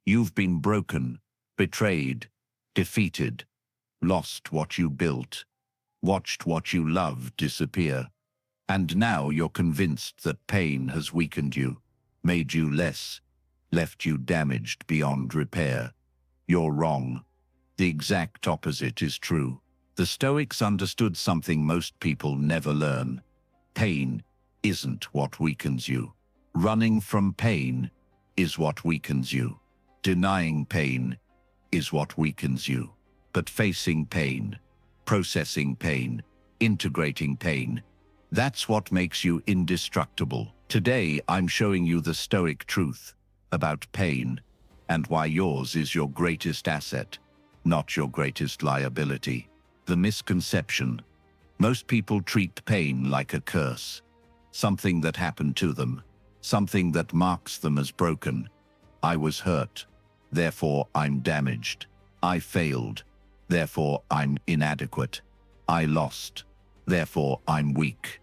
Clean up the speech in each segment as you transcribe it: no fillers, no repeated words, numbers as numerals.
You've been broken, betrayed, defeated, lost what you built, watched what you loved disappear. And now you're convinced that pain has weakened you, made you less, left you damaged beyond repair. You're wrong. The exact opposite is true. The Stoics understood something most people never learn. Pain isn't what weakens you. Running from pain is what weakens you. Denying pain is what weakens you. But facing pain, processing pain, integrating pain, that's what makes you indestructible. Today, I'm showing you the Stoic truth about pain and why yours is your greatest asset, not your greatest liability. The misconception. Most people treat pain like a curse, something that happened to them, something that marks them as broken. I was hurt, therefore I'm damaged. I failed, therefore I'm inadequate. I lost, therefore I'm weak.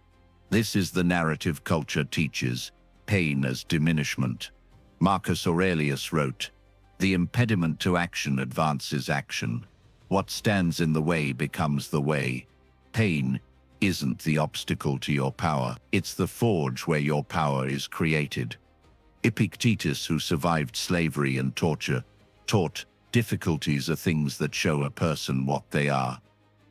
This is the narrative culture teaches, pain as diminishment. Marcus Aurelius wrote, "The impediment to action advances action. What stands in the way becomes the way." Pain isn't the obstacle to your power, it's the forge where your power is created. Epictetus, who survived slavery and torture, taught, difficulties are things that show a person what they are.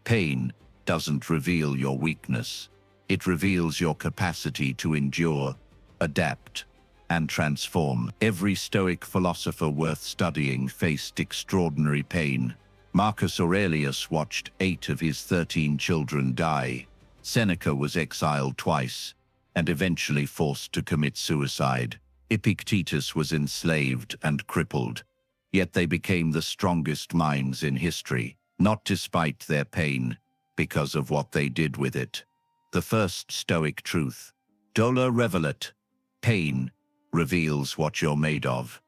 Pain doesn't reveal your weakness. It reveals your capacity to endure, adapt, and transform. Every Stoic philosopher worth studying faced extraordinary pain. Marcus Aurelius watched 8 of his 13 children die. Seneca was exiled twice, and eventually forced to commit suicide. Epictetus was enslaved and crippled. Yet they became the strongest minds in history, not despite their pain, because of what they did with it. The first Stoic truth. Dolor revelat. Pain reveals what you're made of.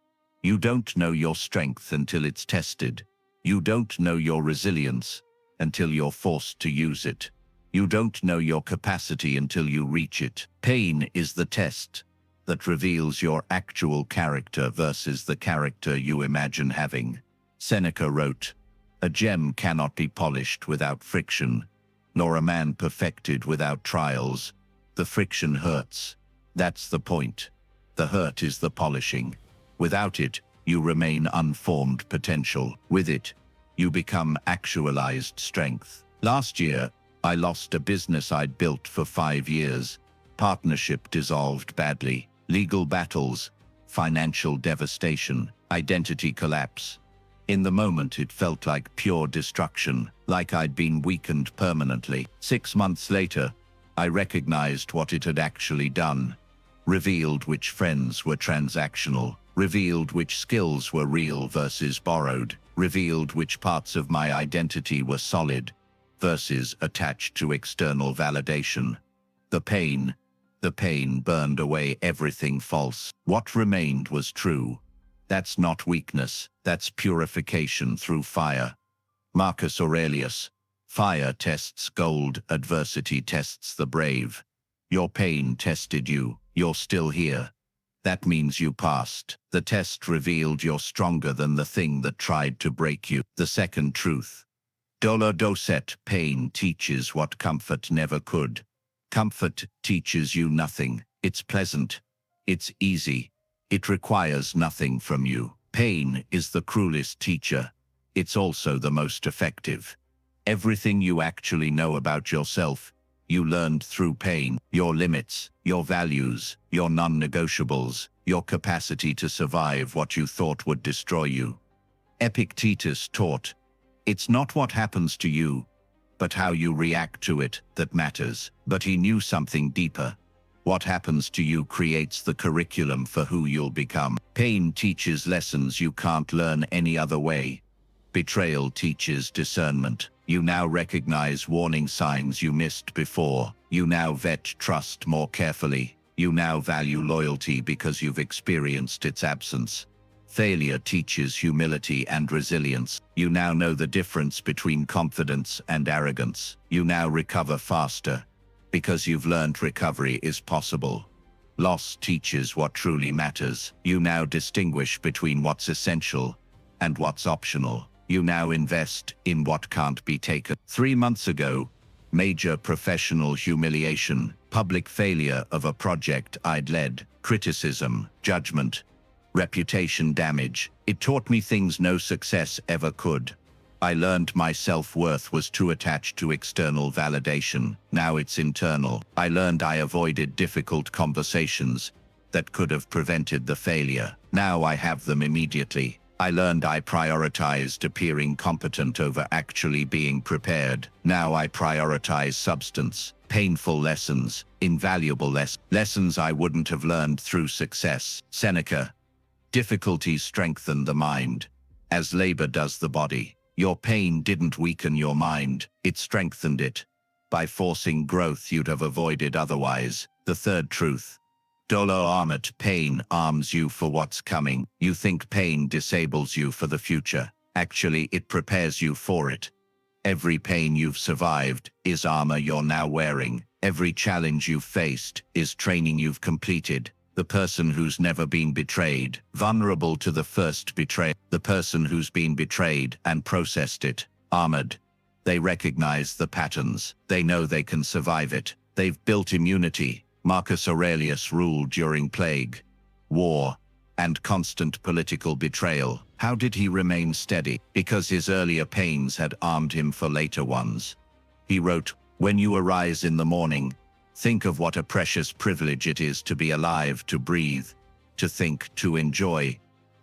You don't know your strength until it's tested. You don't know your resilience until you're forced to use it. You don't know your capacity until you reach it. Pain is the test that reveals your actual character versus the character you imagine having. Seneca wrote, "A gem cannot be polished without friction, nor a man perfected without trials. The friction hurts. That's the point. The hurt is the polishing. Without it, you remain unformed potential. With it, you become actualized strength." Last year, I lost a business I'd built for 5 years. Partnership dissolved badly. Legal battles, financial devastation, identity collapse. In the moment, it felt like pure destruction, like I'd been weakened permanently. 6 months later, I recognized what it had actually done. Revealed which friends were transactional, revealed which skills were real versus borrowed, revealed which parts of my identity were solid versus attached to external validation. The pain burned away everything false. What remained was true. That's not weakness, that's purification through fire. Marcus Aurelius, "Fire tests gold, adversity tests the brave." Your pain tested you, you're still here. That means you passed. The test revealed you're stronger than the thing that tried to break you. The second truth. Dolor docet. Pain teaches what comfort never could. Comfort teaches you nothing. It's pleasant. It's easy. It requires nothing from you. Pain is the cruelest teacher. It's also the most effective. Everything you actually know about yourself, you learned through pain. Your limits, your values, your non-negotiables, your capacity to survive what you thought would destroy you. Epictetus taught, "It's not what happens to you, but how you react to it that matters." But he knew something deeper. What happens to you creates the curriculum for who you'll become. Pain teaches lessons you can't learn any other way. Betrayal teaches discernment. You now recognize warning signs you missed before. You now vet trust more carefully. You now value loyalty because you've experienced its absence. Failure teaches humility and resilience. You now know the difference between confidence and arrogance. You now recover faster because you've learned recovery is possible. Loss teaches what truly matters. You now distinguish between what's essential and what's optional. You now invest in what can't be taken. 3 months ago, major professional humiliation, public failure of a project I'd led, criticism, judgment, reputation damage. It taught me things no success ever could. I learned my self-worth was too attached to external validation. Now it's internal. I learned I avoided difficult conversations that could have prevented the failure. Now I have them immediately. I learned I prioritized appearing competent over actually being prepared. Now I prioritize substance, painful lessons, invaluable lessons I wouldn't have learned through success. Seneca. Difficulties strengthen the mind, as labor does the body. Your pain didn't weaken your mind, it strengthened it. By forcing growth you'd have avoided otherwise. The third truth. Dolo armat, pain arms you for what's coming. You think pain disables you for the future. Actually, it prepares you for it. Every pain you've survived is armor you're now wearing. Every challenge you've faced is training you've completed. The person who's never been betrayed, vulnerable to the first betrayal. The person who's been betrayed and processed it, armored. They recognize the patterns. They know they can survive it. They've built immunity. Marcus Aurelius ruled during plague, war, and constant political betrayal. How did he remain steady? Because his earlier pains had armed him for later ones. He wrote, "When you arise in the morning, think of what a precious privilege it is to be alive, to breathe, to think, to enjoy,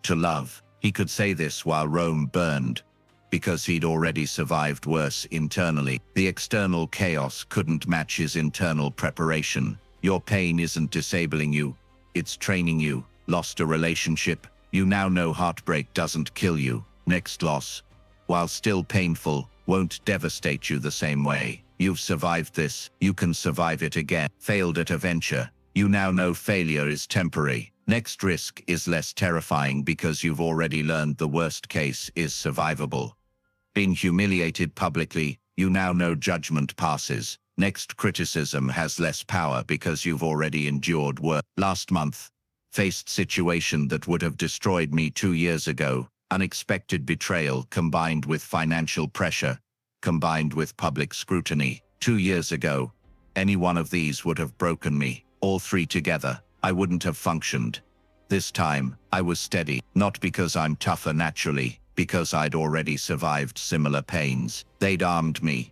to love." He could say this while Rome burned, because he'd already survived worse internally. The external chaos couldn't match his internal preparation. Your pain isn't disabling you, it's training you. Lost a relationship? You now know heartbreak doesn't kill you. Next loss, while still painful, won't devastate you the same way. You've survived this, you can survive it again. Failed at a venture, you now know failure is temporary. Next risk is less terrifying because you've already learned the worst case is survivable. Been humiliated publicly, you now know judgment passes. Next criticism has less power because you've already endured worse. Last month, faced situation that would have destroyed me 2 years ago. Unexpected betrayal combined with financial pressure, combined with public scrutiny. 2 years ago, any one of these would have broken me. All three together, I wouldn't have functioned. This time, I was steady, not because I'm tougher naturally, because I'd already survived similar pains. They'd armed me.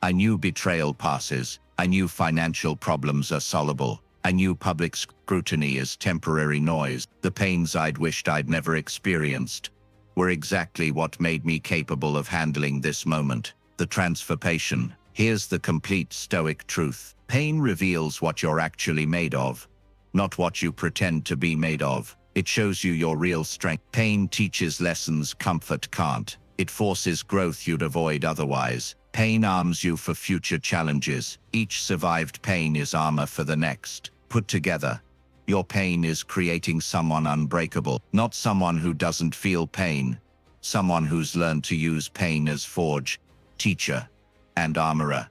I knew betrayal passes. I knew financial problems are solvable. I knew public scrutiny is temporary noise. The pains I'd wished I'd never experienced were exactly what made me capable of handling this moment. The transformation. Here's the complete Stoic truth. Pain reveals what you're actually made of, not what you pretend to be made of. It shows you your real strength. Pain teaches lessons comfort can't. It forces growth you'd avoid otherwise. Pain arms you for future challenges. Each survived pain is armor for the next. Put together, your pain is creating someone unbreakable, not someone who doesn't feel pain, someone who's learned to use pain as forge, teacher, and armorer.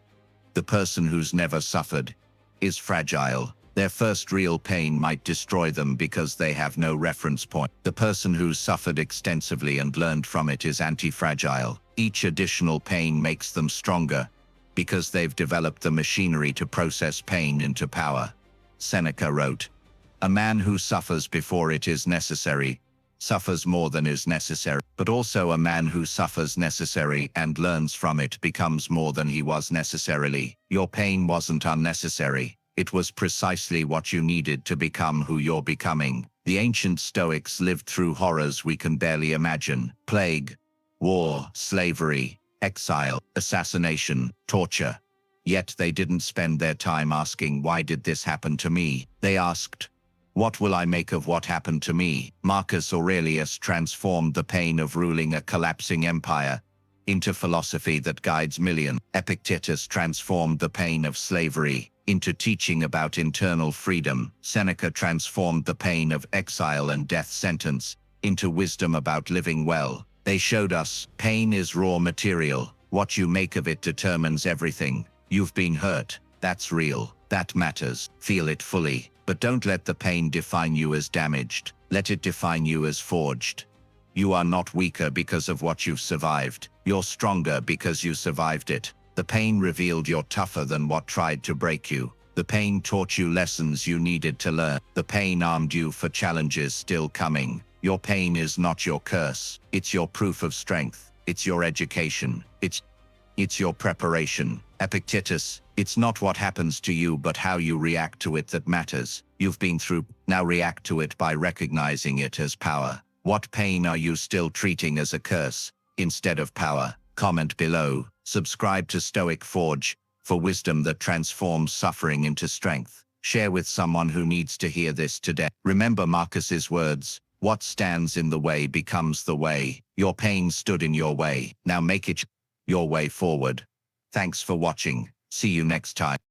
The person who's never suffered is fragile. Their first real pain might destroy them because they have no reference point. The person who's suffered extensively and learned from it is anti-fragile. Each additional pain makes them stronger because they've developed the machinery to process pain into power. Seneca wrote, "A man who suffers before it is necessary suffers more than is necessary, but also a man who suffers necessary and learns from it becomes more than he was necessarily." Your pain wasn't unnecessary. It was precisely what you needed to become who you're becoming. The ancient Stoics lived through horrors we can barely imagine. Plague, war, slavery, exile, assassination, torture. Yet they didn't spend their time asking, "Why did this happen to me?" They asked, "What will I make of what happened to me?" Marcus Aurelius transformed the pain of ruling a collapsing empire into philosophy that guides millions. Epictetus transformed the pain of slavery into teaching about internal freedom. Seneca transformed the pain of exile and death sentence into wisdom about living well. They showed us, pain is raw material. What you make of it determines everything. You've been hurt. That's real. That matters. Feel it fully. But don't let the pain define you as damaged. Let it define you as forged. You are not weaker because of what you've survived. You're stronger because you survived it. The pain revealed you're tougher than what tried to break you. The pain taught you lessons you needed to learn. The pain armed you for challenges still coming. Your pain is not your curse. It's your proof of strength. It's your education. It's your preparation. Epictetus, it's not what happens to you but how you react to it that matters. You've been through, now react to it by recognizing it as power. What pain are you still treating as a curse instead of power? Comment below. Subscribe to Stoic Forge for wisdom that transforms suffering into strength. Share with someone who needs to hear this today. Remember Marcus's words, what stands in the way becomes the way. Your pain stood in your way. Now make it your way forward. Thanks for watching. See you next time.